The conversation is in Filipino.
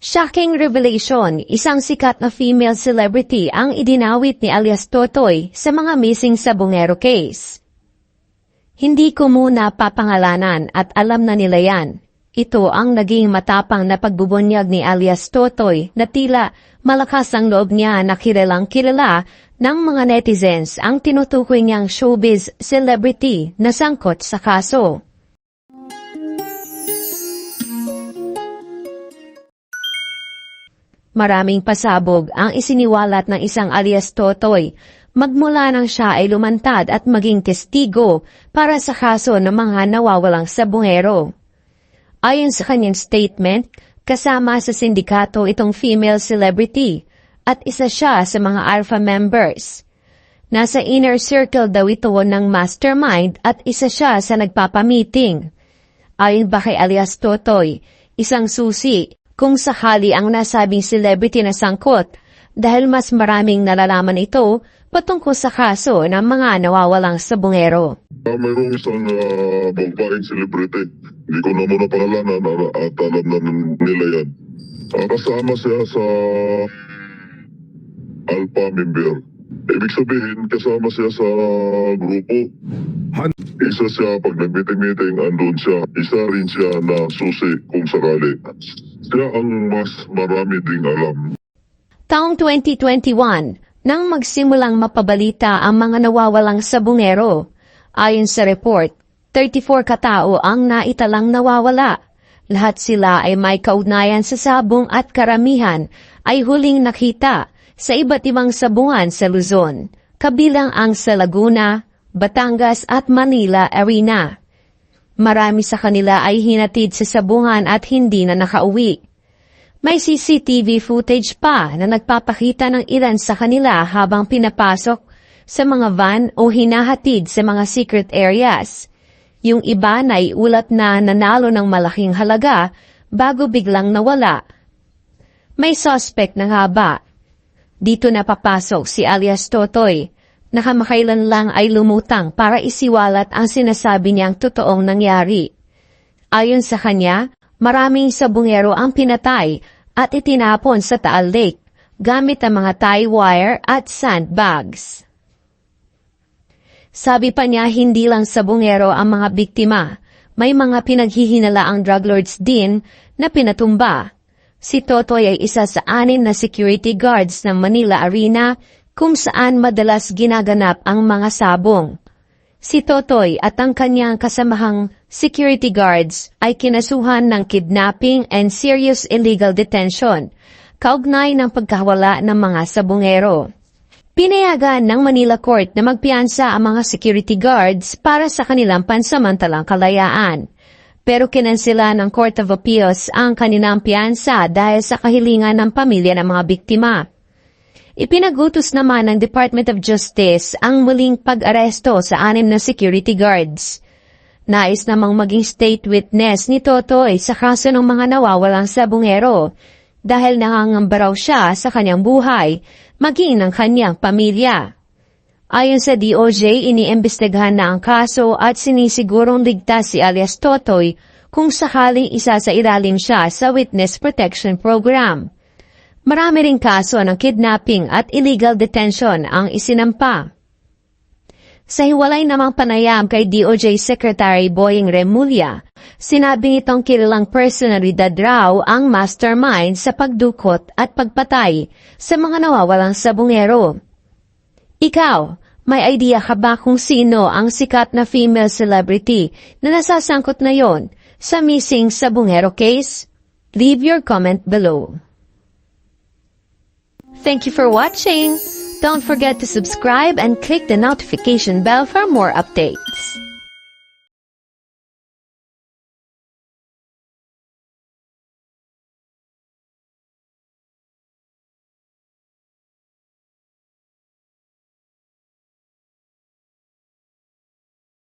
Shocking revelation, isang sikat na female celebrity ang idinawit ni alias Totoy sa mga missing sa Bungero case. Hindi ko muna papangalanan at alam na nila yan. Ito ang naging matapang na pagbubunyag ni alias Totoy na tila malakas ang loob niya na kilalang kilala ng mga netizens ang tinutukoy niyang showbiz celebrity na sangkot sa kaso. Maraming pasabog ang isiniwalat ng isang alias Totoy magmula nang siya ay lumantad at maging testigo para sa kaso ng mga nawawalang sa Bungero. Ayon sa kanyang statement, kasama sa sindikato itong female celebrity at isa siya sa mga alpha members. Nasa inner circle daw ito ng mastermind at isa siya sa nagpapamiting. Ayon ba kay alias Totoy, isang susi kung sakali ang nasabing celebrity na sangkot dahil mas maraming nalalaman ito patungkol sa kaso ng mga nawawalang sa Bungero. Mayroong isang babaeng celebrity. Hindi ko na muna pangalanan at alam na nila yan. Kasama siya sa alpha member. Ibig sabihin, kasama siya sa grupo. Isa siya, pag nag-meeting-meeting, andun siya. Isa rin siya na susi kung sakali. Siya ang mas marami ding alam. Taong 2021, nang magsimulang mapabalita ang mga nawawalang sa Bungero. Ayon sa report, 34 katao ang naitalang nawawala. Lahat sila ay may kaugnayan sa sabong at karamihan ay huling nakita sa iba't ibang sabungan sa Luzon, kabilang ang sa Laguna, Batangas at Manila Arena. Marami sa kanila ay hinatid sa sabungan at hindi na nakauwi. May CCTV footage pa na nagpapakita ng ilan sa kanila habang pinapasok sa mga van o hinahatid sa mga secret areas. Yung iba na iulat na nanalo ng malaking halaga bago biglang nawala. May suspect na nga ba? Dito na papasok si alias Totoy, na kamakailan lang ay lumutang para isiwalat ang sinasabi niyang totoong nangyari. Ayon sa kanya, maraming sa Bungero ang pinatay at itinapon sa Taal Lake gamit ang mga tie wire at sandbags. Sabi pa niya hindi lang sa Bungero ang mga biktima, may mga pinaghihinalaang drug lords din na pinatumba. Si Totoy ay isa sa 6 na security guards ng Manila Arena kung saan madalas ginaganap ang mga sabong. Si Totoy at ang kanyang kasamahang security guards ay kinasuhan ng kidnapping and serious illegal detention, kaugnay ng pagkawala ng mga sabongero. Pinayagan ng Manila Court na magpiyansa ang mga security guards para sa kanilang pansamantalang kalayaan. Pero kinansela ng Court of Appeals ang kanilang piyansa dahil sa kahilingan ng pamilya ng mga biktima. Ipinagutos naman ng Department of Justice ang muling pag-aresto sa 6 na security guards. Nais namang maging state witness ni Totoy sa kaso ng mga nawawalang sa Bungero dahil nangangamba raw siya sa kanyang buhay, maging ng kanyang pamilya. Ayon sa DOJ, iniimbestigahan na ang kaso at sinisigurong ligtas si alias Totoy kung sakaling isa sa ilalim siya sa Witness Protection Program. Marami ring kaso ng kidnapping at illegal detention ang isinampa. Sa hiwalay namang panayam kay DOJ Secretary Boying Remulla, sinabi nitong kilalang personalidad raw ang mastermind sa pagdukot at pagpatay sa mga nawawalang sa Bungero. Ikaw, may idea ka ba kung sino ang sikat na female celebrity na nasasangkot ngayon sa missing sa Bungero case? Leave your comment below. Thank you for watching. Don't forget to subscribe and click the notification bell for more updates.